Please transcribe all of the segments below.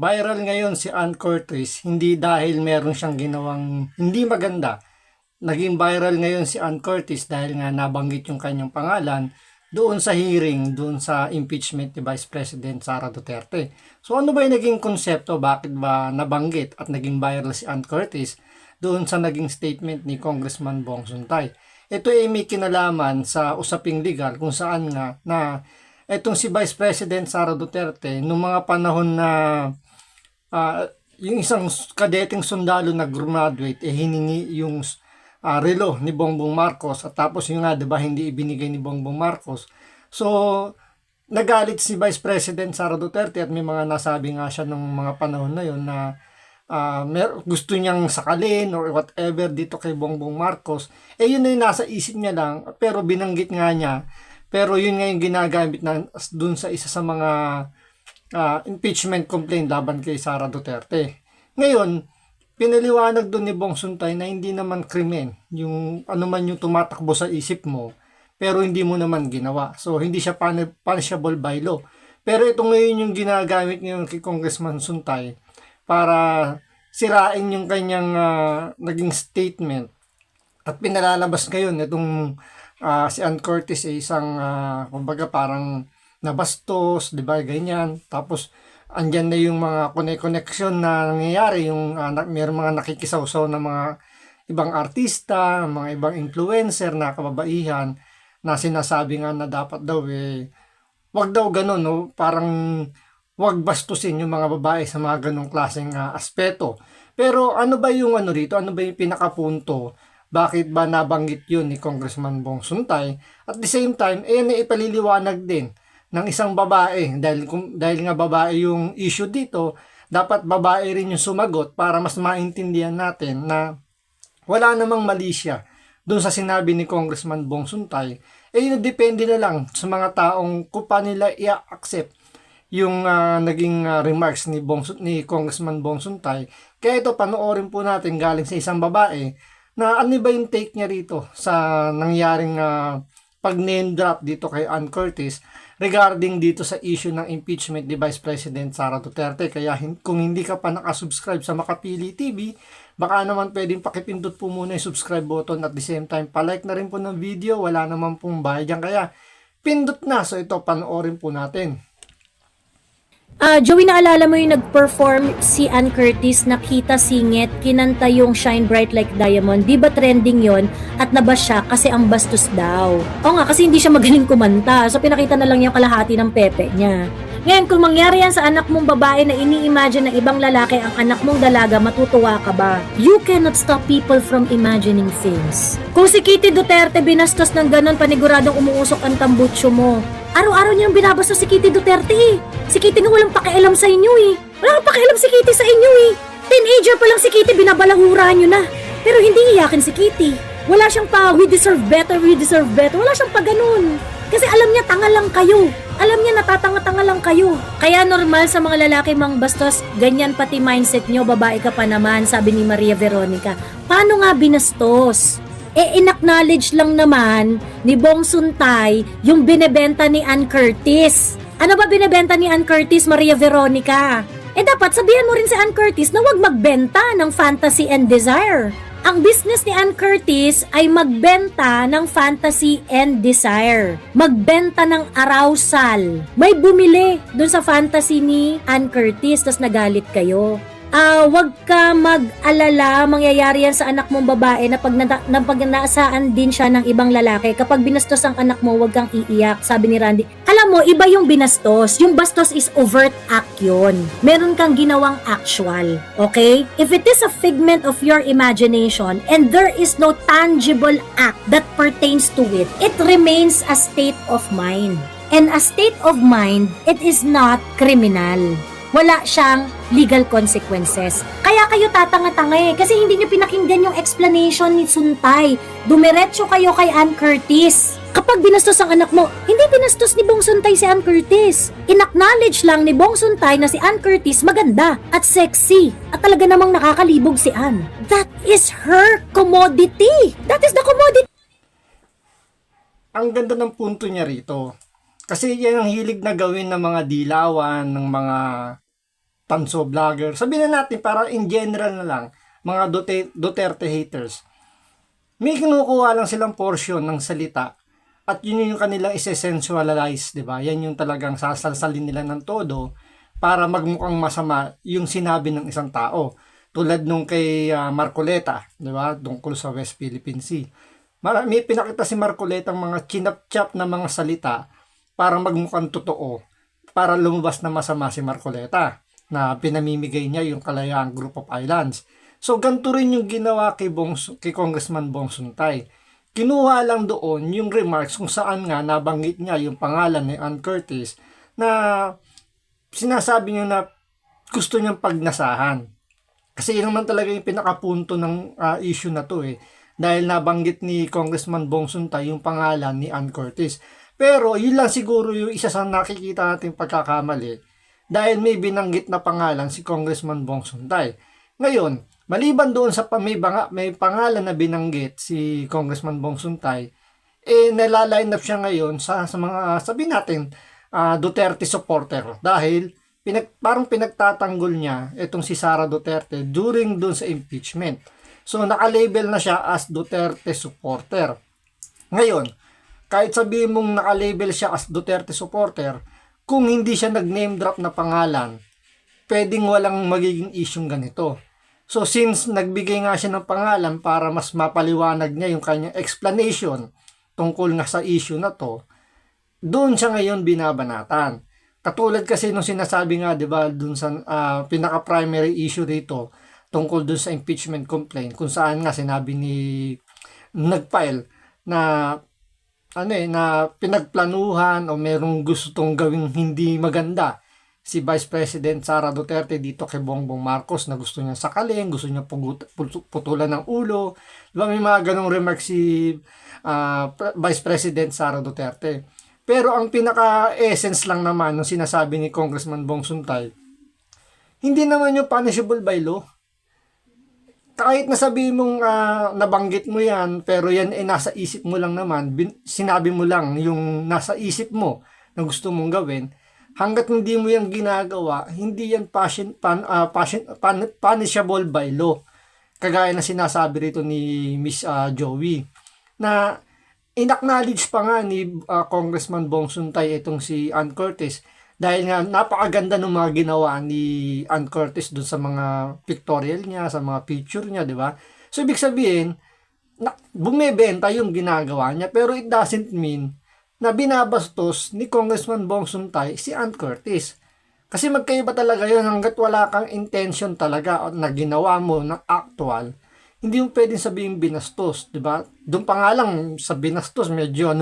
Viral ngayon si Ann Curtis, hindi dahil meron siyang ginawang hindi maganda. Naging viral ngayon si Ann Curtis dahil nga nabanggit yung kanyang pangalan doon sa hearing, doon sa impeachment ni Vice President Sara Duterte. So ano ba yung naging konsepto? Bakit ba nabanggit at naging viral si Ann Curtis doon sa naging statement ni Congressman Bong Suntay? Ito ay may kinalaman sa usaping legal kung saan nga na itong si Vice President Sara Duterte noong mga panahon na yung isang kadeteng sundalo na graduate hiningi yung relo ni Bongbong Marcos at tapos yung nga 'di ba hindi ibinigay ni Bongbong Marcos. So nagalit si Vice President Sara Duterte at may mga nasabi nga siya nung mga panahon na yon na gusto niyang sakalin or whatever dito kay Bongbong Marcos. Yun na yung nasa isip niya lang pero binanggit nga niya. Pero yun nga yung ginagamit na dun sa isa sa mga impeachment complaint laban kay Sara Duterte. Ngayon, pinaliwanag doon ni Bong Suntay na hindi naman krimen yung ano man yung tumatakbo sa isip mo pero hindi mo naman ginawa. So, hindi siya punishable by law. Pero ito ngayon yung ginagamit ngayon kay Congressman Suntay para sirain yung kanyang naging statement. At pinalalabas ngayon itong si Ann Curtis ay isang kumbaga parang nabastos, 'di ba? Ganyan. Tapos andyan na yung mga connection na nangyayari, yung mayroong mga nakikisawsaw na mga ibang artista, mga ibang influencer na kababaihan na sinasabi nga na dapat daw wag daw ganun, no? Parang wag bastusin yung mga babae sa mga ganung klaseng aspeto. Pero ano ba yung ano rito? Ano ba yung pinakapunto? Bakit ba nabanggit yun ni Congressman Bong Suntay? At the same time, na ipaliliwanag din ng isang babae. Dahil nga babae yung issue dito, dapat babae rin yung sumagot para mas maintindihan natin na wala namang mali siya doon sa sinabi ni Congressman Bong Suntay. Depende na lang sa mga taong kung paano nila i-accept yung naging remarks ni Congressman Bong Suntay. Kaya ito, panoorin po natin galing sa isang babae na ano ba yung take niya rito sa nangyaring pag-name drop dito kay Ann Curtis regarding dito sa issue ng impeachment ni Vice President Sara Duterte. Kaya kung hindi ka pa nakasubscribe sa Makapili TV, baka naman pwedeng pakipindot po muna yung subscribe button at the same time palike na rin po ng video. Wala naman pong bayad yan, kaya pindot na. So ito, panoorin po natin. Joey, naalala mo yung nag-perform si Ann Curtis, nakita singit, kinanta yung Shine Bright Like Diamond. Di ba trending yon at nabas siya kasi ang bastos daw. Oo nga, kasi hindi siya magaling kumanta. So pinakita na lang yung kalahati ng pepe niya. Ngayon, kung mangyari yan sa anak mong babae na ini-imagine na ibang lalaki ang anak mong dalaga, matutuwa ka ba? You cannot stop people from imagining things. Kung si Kitty Duterte binastos ng ganon, paniguradong umuusok ang tambutso mo. Araw-araw niyang binabastos si Kitty Duterte eh. Si Kitty nga walang pakialam sa inyo eh. Wala kang pakialam si Kitty sa inyo eh. Teenager pa lang si Kitty, binabalahurahan niyo na. Pero hindi iyakin si Kitty. Wala siyang pa, we deserve better, we deserve better. Wala siyang pa ganun. Kasi alam niya, tanga lang kayo. Alam niya, natatanga-tanga lang kayo. Kaya normal sa mga lalaki mang bastos, ganyan pati mindset niyo, babae ka pa naman, sabi ni Maria Veronica. Paano nga binastos? In-acknowledge lang naman ni Bong Suntay yung binebenta ni Ann Curtis. Ano ba binebenta ni Ann Curtis, Maria Veronica? Dapat sabihan mo rin si Ann Curtis na wag magbenta ng fantasy and desire. Ang business ni Ann Curtis ay magbenta ng fantasy and desire. Magbenta ng arousal. May bumili dun sa fantasy ni Ann Curtis, tas nagalit kayo. Wag ka mag-alala, mangyayari yan sa anak mong babae na pag naasaan din siya ng ibang lalaki. Kapag binastos ang anak mo, wag kang iiyak, sabi ni Randy. Alam mo, iba yung binastos. Yung bastos is overt act yun. Meron kang ginawang actual. Okay? If it is a figment of your imagination and there is no tangible act that pertains to it, it remains a state of mind. And a state of mind, it is not criminal. Wala siyang legal consequences. Kaya kayo tatanga-tanga kasi hindi nyo pinakinggan yung explanation ni Suntay. Dumiretso kayo kay Ann Curtis. Kapag binastos ang anak mo, hindi binastos ni Bong Suntay si Ann Curtis. In-acknowledge lang ni Bong Suntay na si Ann Curtis maganda at sexy at talaga namang nakakalibog si Ann. That is her commodity. That is the commodity. Ang ganda ng punto niya rito. Kasi yan ang hilig na gawin ng mga dilawan, ng mga tanso vlogger. Sabihin na natin, para in general na lang, mga Duterte haters. May kinukuha lang silang portion ng salita at yun yung kanilang ise-sensualize, di ba? Yan yung talagang sasalsalin nila ng todo para magmukhang masama yung sinabi ng isang tao. Tulad nung kay Marcoleta, di ba? Tungkol sa West Philippine Sea. May pinakita si Marcoleta ang mga chinap-chap na mga salita para magmukhang totoo, para lumabas na masama si Marcoleta na pinamimigay niya yung Kalayaan Group of Islands. So ganito rin yung ginawa kay Congressman Bong Suntay. Kinuha lang doon yung remarks kung saan nga nabanggit niya yung pangalan ni Ann Curtis na sinasabi niya na gusto niyang pagnasahan. Kasi yun naman talaga yung pinakapunto ng issue na to eh. Dahil nabanggit ni Congressman Bong Suntay yung pangalan ni Ann Curtis. Pero yun lang siguro yung isa sa nakikita nating pagkakamali dahil may binanggit na pangalan si Congressman Bong Suntay. Ngayon, maliban doon sa may pangalan na binanggit si Congressman Bong Suntay, nalaline up siya ngayon sa mga, sabihin natin, Duterte supporter. Dahil parang pinagtatanggol niya itong si Sara Duterte during doon sa impeachment. So, nakalabel na siya as Duterte supporter. Ngayon, kahit sabihin mong nakalabel siya as Duterte supporter, kung hindi siya nag-name drop na pangalan, pwedeng walang magiging isyong ganito. So, since nagbigay nga siya ng pangalan para mas mapaliwanag niya yung kanyang explanation tungkol nga sa issue na to, doon siya ngayon binabanatan. Katulad kasi nung sinasabi nga, di ba, doon sa pinaka-primary issue dito, tungkol doon sa impeachment complaint, kung saan nga sinabi ni nag-file na na pinagplanuhan o merong gustong gawing hindi maganda si Vice President Sara Duterte dito kay Bongbong Marcos na gusto niya sakalin, gusto niya putulan ng ulo. Diba, may mga ganong remarks si Vice President Sara Duterte. Pero ang pinaka-essence lang naman ng sinasabi ni Congressman Bong Suntay, hindi naman yung punishable by law. Kahit nasabihin mong nabanggit mo yan, pero yan nasa isip mo lang naman, sinabi mo lang yung nasa isip mo na gusto mong gawin, hanggat hindi mo yan ginagawa, hindi yan punishable by law. Kagaya na sinasabi rito ni Miss Joey, na inacknowledge pa nga ni Congressman Bong Suntay itong si Ann Curtis, dahil nga napakaganda ng mga ginawa ni Ann Curtis dun sa mga pictorial niya, sa mga picture niya, di ba? So, ibig sabihin, bumebenta yung ginagawa niya, pero it doesn't mean na binabastos ni Congressman Bong Suntay si Ann Curtis. Kasi magkaiba talaga yun, hanggat wala kang intention talaga na ginawa mo ng actual, hindi mo pwedeng sabihin binastos, di ba? Doon pa nga lang sa binastos, medyo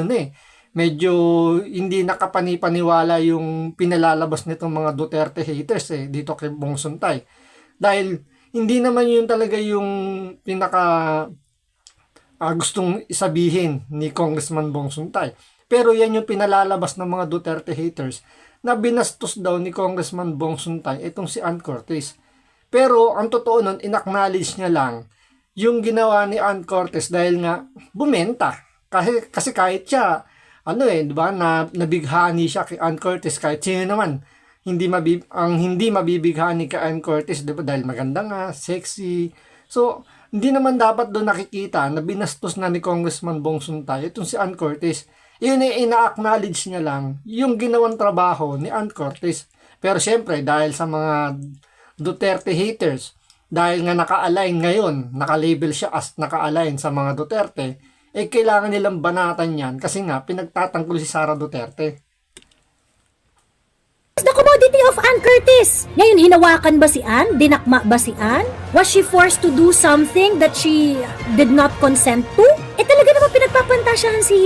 medyo hindi nakapani-paniwala yung pinalalabas nitong mga Duterte haters dito kay Bong Suntay. Dahil hindi naman yun talaga yung pinaka gustong isabihin ni Congressman Bong Suntay. Pero yan yung pinalalabas ng mga Duterte haters na binastos daw ni Congressman Bong Suntay itong si Ann Curtis. Pero ang totoo nun, inacknowledge niya lang yung ginawa ni Ann Curtis dahil nga bumenta. Kasi kahit siya di ba, na nabighani siya kay Ann Curtis, kahit sino naman hindi mabibighani kay Ann Curtis, di ba, dahil maganda nga, sexy. So, hindi naman dapat doon nakikita na binastos na ni Congressman Bong Suntay itong si Ann Curtis. Yun ay ina-acknowledge niya lang yung ginawang trabaho ni Ann Curtis. Pero syempre, dahil sa mga Duterte haters, dahil nga naka-align ngayon, naka-label siya as naka-align sa mga Duterte, kailangan nilang banatan yan kasi nga pinagtatanggol si Sara Duterte. The commodity of Ann Curtis. Ngayon, hinawakan ba si Ann? Dinakma ba si Ann? Was she forced to do something that she did not consent to? Talaga naman pinagpapantasyahan si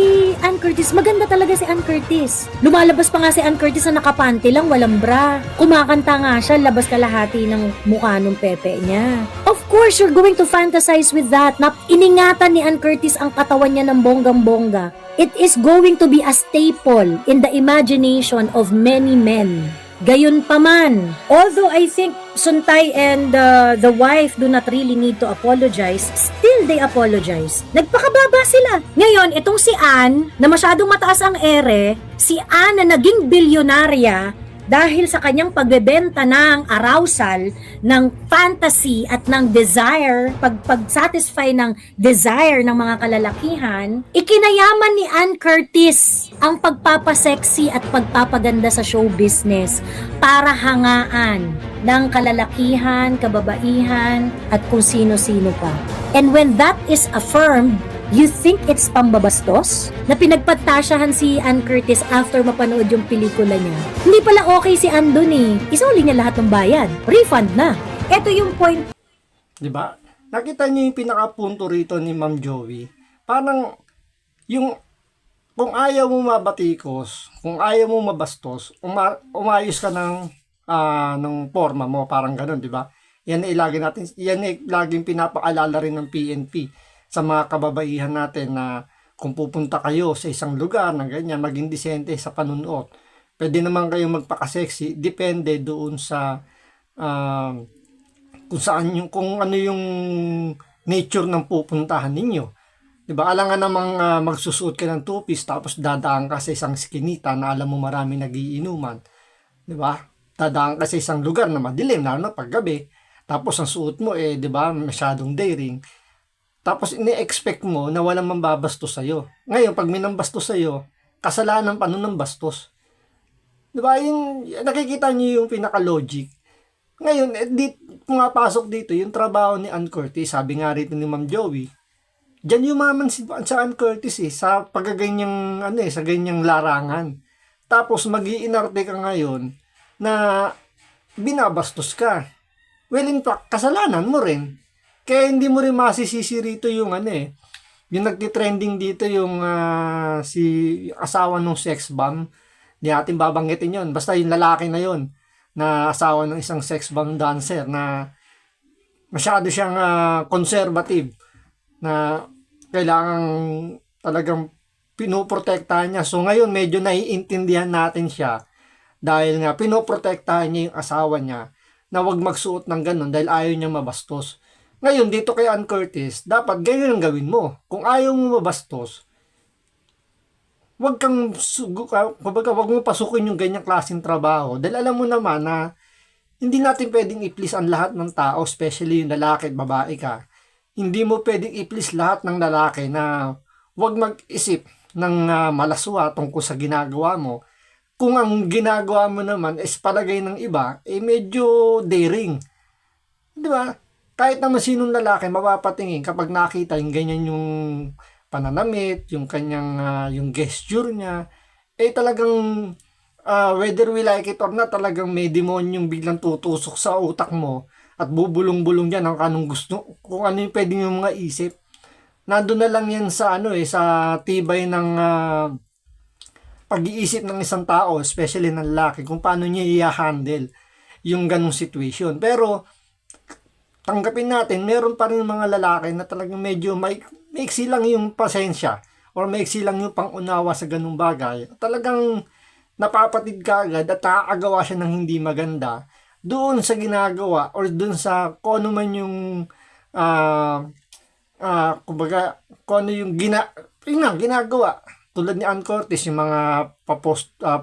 Ann Curtis. Maganda talaga si Ann Curtis. Lumalabas pa nga si Ann Curtis na nakapanty lang, walang bra. Kumakanta nga siya, labas kalahati ng mukha ng pepe niya. Of course, you're going to fantasize with that. Iningatan ni Ann Curtis ang katawan niya ng bonggang-bongga. It is going to be a staple in the imagination of many men. Gayon pa man, although I think Suntay and the wife do not really need to apologize, still they apologize. Nagpakababa sila. Ngayon, itong si Ann, na masyadong mataas ang ere, si Ann na naging bilyonarya, dahil sa kanyang pagbebenta ng arousal, ng fantasy at ng desire, pag-satisfy ng desire ng mga kalalakihan, ikinayaman ni Ann Curtis ang pagpapasexy at pagpapaganda sa show business para hangaan ng kalalakihan, kababaihan, at kung sino-sino pa. And when that is affirmed, you think it's pambabastos? Na pinagpatasyahan si Ann Curtis after mapanood yung pelikula niya. Hindi pala okay si Ann dun eh. Isuli niya lahat ng bayad. Refund na. Ito yung point. Diba? Nakita niyo yung pinakapunto rito ni Ma'am Joey. Parang, yung, kung ayaw mo mabatikos, kung ayaw mo mabastos, umayos ka ng forma mo, parang ganun, diba? Yan ay laging pinapaalala rin ng PNP sa mga kababaihan natin na kung pupunta kayo sa isang lugar na ganyan, maging disente sa panunuot. Pwede naman kayong magpaka-sexy, depende doon sa kung ano yung nature ng pupuntahan ninyo. Diba? Alangan namang magsusuot ka ng two-piece tapos dadaan ka sa isang skinita na alam mo marami nagiinuman. Diba? Dadaan ka sa isang lugar na madilim, lalo na paggabi. Tapos ang suot mo diba, masyadong daring. Tapos ini-expect mo na walang mambabastos sa'yo. Ngayon, pag may nambastos sa'yo, kasalanan pa nun ng bastos. Diba? Nakikita niyo yung pinaka-logic. Ngayon, pumapasok dito yung trabaho ni Ann Curtis. Sabi nga rito ni Ma'am Joey, diyan yumaman sa Ann Curtis sa pagaganyang, sa ganyang larangan. Tapos, mag-iinarte ka ngayon na binabastos ka. Well, in fact, kasalanan mo rin. Kaya hindi mo rin masisisi rito yung yung nagtitrending dito yung si asawa ng sex bomb. Hindi natin babanggitin yon. Basta yung lalaki na yon na asawa ng isang sex bomb dancer na masyado siyang conservative na kailangang talagang pinoprotektahan niya. So ngayon medyo naiintindihan natin siya dahil nga pinoprotektahan niya yung asawa niya na wag magsuot ng ganun dahil ayaw niya mabastos. Ngayon, dito kay Ann Curtis, dapat ganyan ang gawin mo. Kung ayaw mo mabastos, wag mo pasukin yung ganyang klaseng trabaho. Dahil alam mo naman na hindi natin pwedeng i-please ang lahat ng tao, especially yung lalaki at babae ka. Hindi mo pwedeng i-please lahat ng lalaki na wag mag-isip ng malaswa tungkol sa ginagawa mo. Kung ang ginagawa mo naman is palagay ng iba, medyo daring. Di ba? Kahit naman sinong lalaki mapapatingin kapag nakita yung ganyan yung pananamit, yung kanyang yung gesture niya, talagang whether we like it or not, talagang may demonyong biglang tutusok sa utak mo at bubulong-bulong yan ang anong gusto, kung ano yung pwedeng yung mga isip. Nandun na lang yan sa sa tibay ng pag-iisip ng isang tao, especially ng lalaki, kung paano niya i-handle yung ganong situation. Pero tanggapin natin, meron pa rin mga lalaki na talagang medyo maiksi lang yung pasensya or maiksi lang yung pangunawa sa ganung bagay. Talagang napapatid ka agad at nakakagawa siya ng hindi maganda doon sa ginagawa or doon sa kung ano man yung kumbaga kung ano yung ginagawa. Tulad ni Ann Curtis, yung mga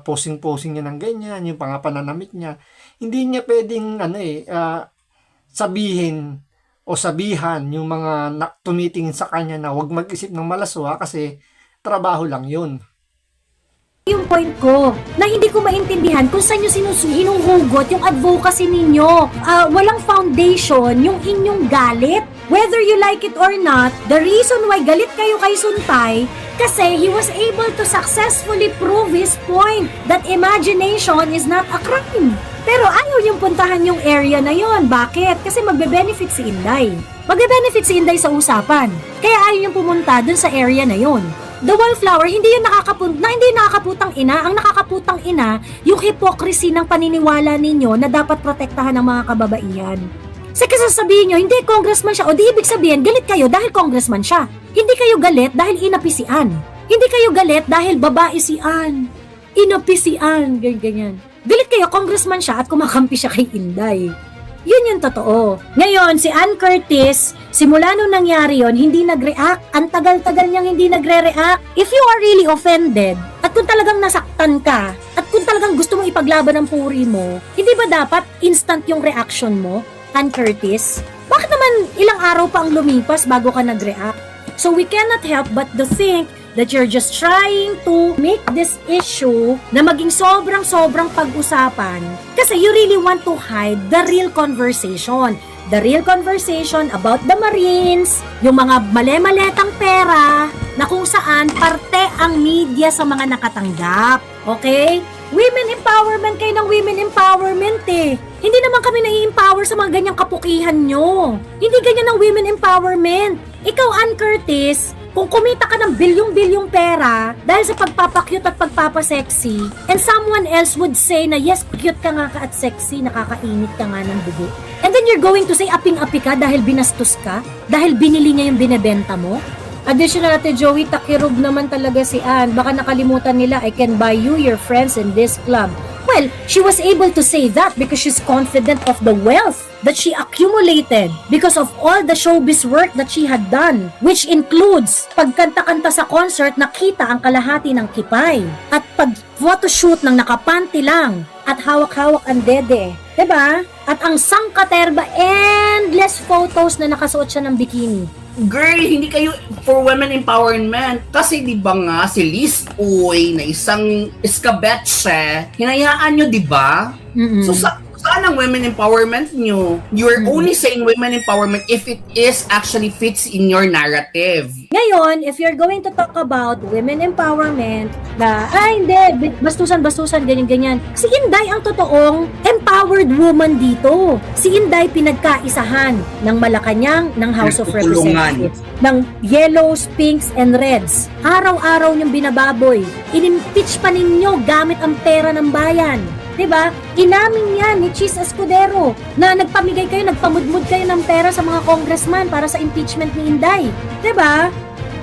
posing-posing niya ng ganyan, yung pananamit niya. Hindi niya pwedeng sabihin o sabihan yung mga tumitingin sa kanya na huwag mag-isip ng malaswa kasi trabaho lang yun. Yung point ko, na hindi ko maintindihan kung saan nyo hinuhugot yung advocacy ninyo. Walang foundation yung inyong galit. Whether you like it or not, the reason why galit kayo kay Suntay, kasi he was able to successfully prove his point that imagination is not a crime. Pero ayaw yung puntahan yung area na yon. Bakit? Kasi magbe-benefit si Inday. Magbe-benefit si Inday sa usapan. Kaya ayaw yung pumunta dun sa area na yon. The Wallflower, hindi yung nakakaputang ina. Ang nakakaputang ina, yung hypocrisy ng paniniwala ninyo na dapat protektahan ng mga kababaihan. Kasi sasabihin nyo, hindi congressman siya. O di ibig sabihin, galit kayo dahil congressman siya. Hindi kayo galit dahil inapi si Ann. Hindi kayo galit dahil babae si Ann. Inapi si Ann. Ganyan. Galit kayo, congressman siya at kumakampi siya kay Inday. Yun yung totoo. Ngayon, si Ann Curtis, simula nung nangyari yon, hindi nag-react. Ang tagal-tagal niyang hindi nagre-react. If you are really offended, at kung talagang nasaktan ka, at kung talagang gusto mong ipaglaban ang puri mo, hindi ba dapat instant yung reaction mo, Ann Curtis? Bakit naman ilang araw pa ang lumipas bago ka nag-react? So we cannot help but to think that you're just trying to make this issue na maging sobrang pag-usapan kasi you really want to hide the real conversation. The real conversation about the Marines, yung mga male-maletang pera na kung saan parte ang media sa mga nakatanggap. Okay? Women empowerment kayo ng women empowerment eh. Hindi naman kami nai-empower sa mga ganyang kapukihan nyo. Hindi ganyan ang women empowerment. Ikaw, Ann Curtis, kung kumita ka ng bilyong-bilyong pera dahil sa pagpapakyut at pagpapasexy, and someone else would say na yes, cute ka nga ka at sexy, nakakainit ka nga ng dugo. And then you're going to say aping-api ka dahil binastos ka? Dahil binili niya yung binebenta mo? Additional Ate Joey, takirog naman talaga si Ann. Baka nakalimutan nila, I can buy you your friends in this club. Well, she was able to say that because she's confident of the wealth that she accumulated because of all the showbiz work that she had done, which includes pagkanta-kanta sa concert na kita ang kalahati ng kipay at pag-photoshoot ng nakapanti lang at hawak-hawak ang dede. Diba? At ang sangkaterba, endless photos na nakasuot siya ng bikini. Girl, hindi kayo for women empowerment. Kasi di ba nga si Liz Uy na isang iskabetse, hinayaan nyo di ba? So saan ang women empowerment nyo? You're only saying women empowerment if it is actually fits in your narrative. Ngayon, if you're going to talk about women empowerment, na, hindi, bastusan, ganyan-ganyan. Si Inday ang totoong empowered woman dito. Si Inday pinagkaisahan ng Malacanang, ng House of Representatives, ng yellows, pinks, and reds. Araw-araw niyong binababoy. Inimpeach pa ninyo gamit ang pera ng bayan. Diba? Inamin yan ni Cheese Escudero na nagpamigay kayo, nagpamudmud kayo ng pera sa mga congressman para sa impeachment ni Inday. Diba?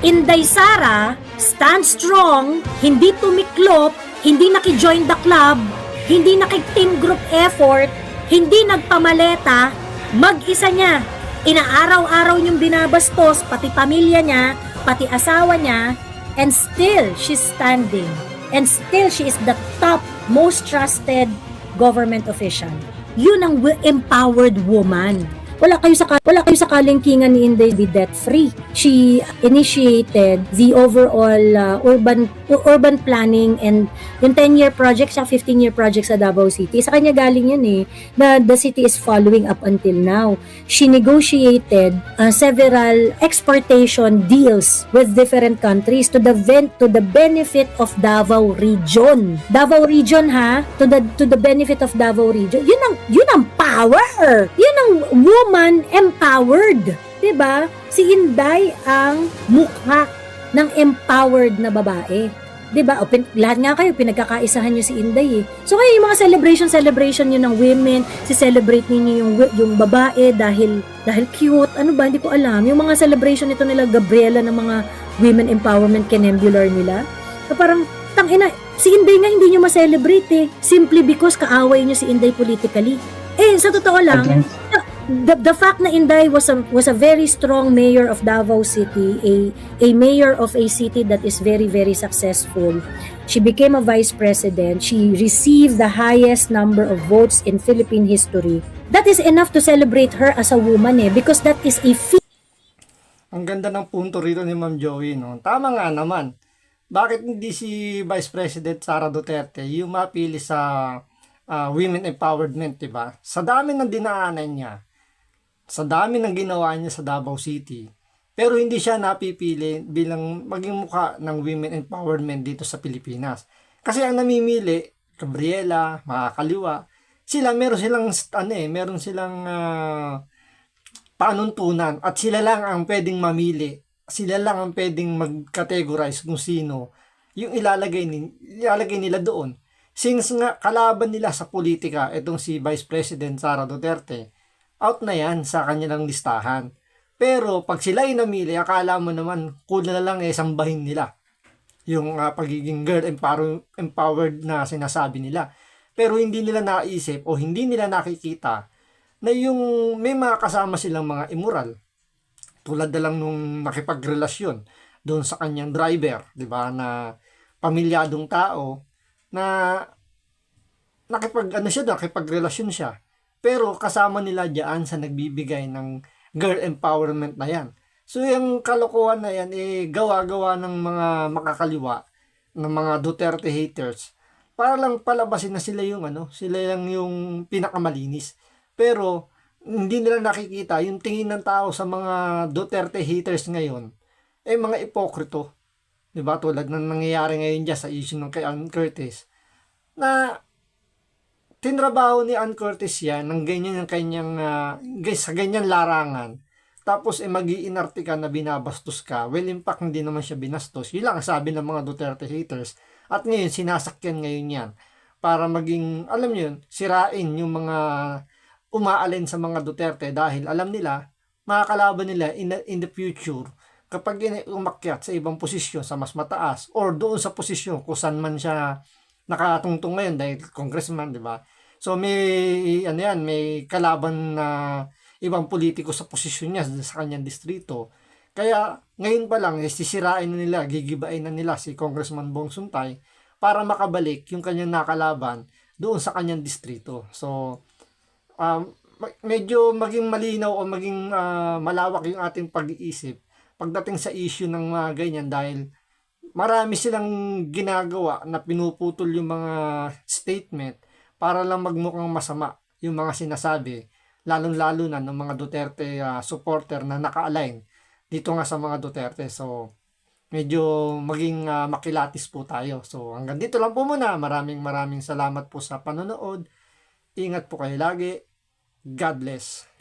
Inday Sara, stand strong, hindi tumiklop, hindi naki-join the club, hindi naki-team group effort, hindi nagpamaleta, mag-isa niya. Inaaraw-araw niyong binabastos, pati pamilya niya, pati asawa niya, and still she's standing. And still she is the top most trusted government official. Yun ang empowered woman. Wala kayo sa kalingkingan ni Inday be debt free. She initiated the overall urban planning and yung 10-year project sa 15-year project sa Davao City. Sa kanya galing yun na the city is following up until now. She negotiated several exportation deals with different countries to the benefit of Davao region. Davao region to the benefit of Davao region. Yun ang power. Yun ang woman empowered. Diba? Si Inday ang mukha ng empowered na babae. Diba? Lahat nga kayo, pinagkakaisahan nyo si Inday So kayo yung mga celebration nyo ng women, si-celebrate ninyo yung babae dahil cute. Ano ba? Hindi ko alam. Yung mga celebration nito nila, Gabriela, ng mga women empowerment kenambular nila. So parang, tangina, si Inday nga hindi nyo ma-celebrate simply because kaaway nyo si Inday politically. Sa totoo lang, the fact na Inday was a very strong mayor of Davao City, a mayor of a city that is very, very successful. She became a vice president. She received the highest number of votes in Philippine history. That is enough to celebrate her as a woman because that is a feat. Ang ganda ng punto rito ni Ma'am Joey, no? Tama nga naman. Bakit hindi si Vice President Sara Duterte yung mapili sa women empowerment, diba? Sa dami ng dinaanan niya, sa dami ng ginawa niya sa Davao City, pero hindi siya napipili bilang maging mukha ng women empowerment dito sa Pilipinas. Kasi ang namimili, Gabriela, mga kaliwa, meron silang panuntunan at sila lang ang pwedeng mamili. Sila lang ang pwedeng mag-categorize kung sino yung ilalagay nila doon. Since nga kalaban nila sa politika, itong si Vice President Sara Duterte, out na yan sa kanilang listahan. Pero pag sila ay namili, akala mo naman cool na lang sambahin nila yung pagiging girl empowered na sinasabi nila. Pero hindi nila naisip o hindi nila nakikita na yung may mga kasama silang mga immoral. Tulad na lang nung nakipagrelasyon doon sa kanyang driver, di ba, na pamilyadong tao na nakipagrelasyon siya. Pero kasama nila diyan sa nagbibigay ng girl empowerment na yan. So yung kalokohan na yan, gawa-gawa ng mga makakaliwa, ng mga Duterte haters, para lang palabasin na sila yung sila lang yung pinakamalinis. Pero hindi nila nakikita yung tingin ng tao sa mga Duterte haters ngayon, mga ipokrito. 'Di ba? Tulad ng nangyayari ngayon diyan sa issue ng kay Ann Curtis, na tinrabaho ni Ann Curtis yan ng ganyan yung kanyang sa ganyan larangan. Tapos mag-iinarte ka na binabastos ka. Well, in fact, hindi naman siya binastos. Yun lang ang sabi ng mga Duterte haters. At ngayon, sinasakyan ngayon yan. Para maging, alam nyo yun, sirain yung mga umaalin sa mga Duterte dahil alam nila, makakalaban nila in the future kapag umakyat sa ibang posisyon, sa mas mataas, or doon sa posisyon kung saan man siya nakatungtong ngayon dahil congressman, di ba? So may may kalaban na ibang politiko sa posisyon niya sa kanyang distrito. Kaya ngayon pa lang sisirain na nila, gigibain na nila si Congressman Bong Suntay para makabalik yung kanyang nakalaban doon sa kanyang distrito. So medyo maging malinaw o maging malawak yung ating pag-iisip pagdating sa issue ng mga ganyan dahil marami silang ginagawa na pinuputol yung mga statement para lang magmukhang masama yung mga sinasabi, lalong-lalo na ng mga Duterte supporter na naka-align dito nga sa mga Duterte. So, medyo maging makilatis po tayo. So, hanggang dito lang po muna. Maraming salamat po sa panonood. Ingat po kayo lagi. God bless.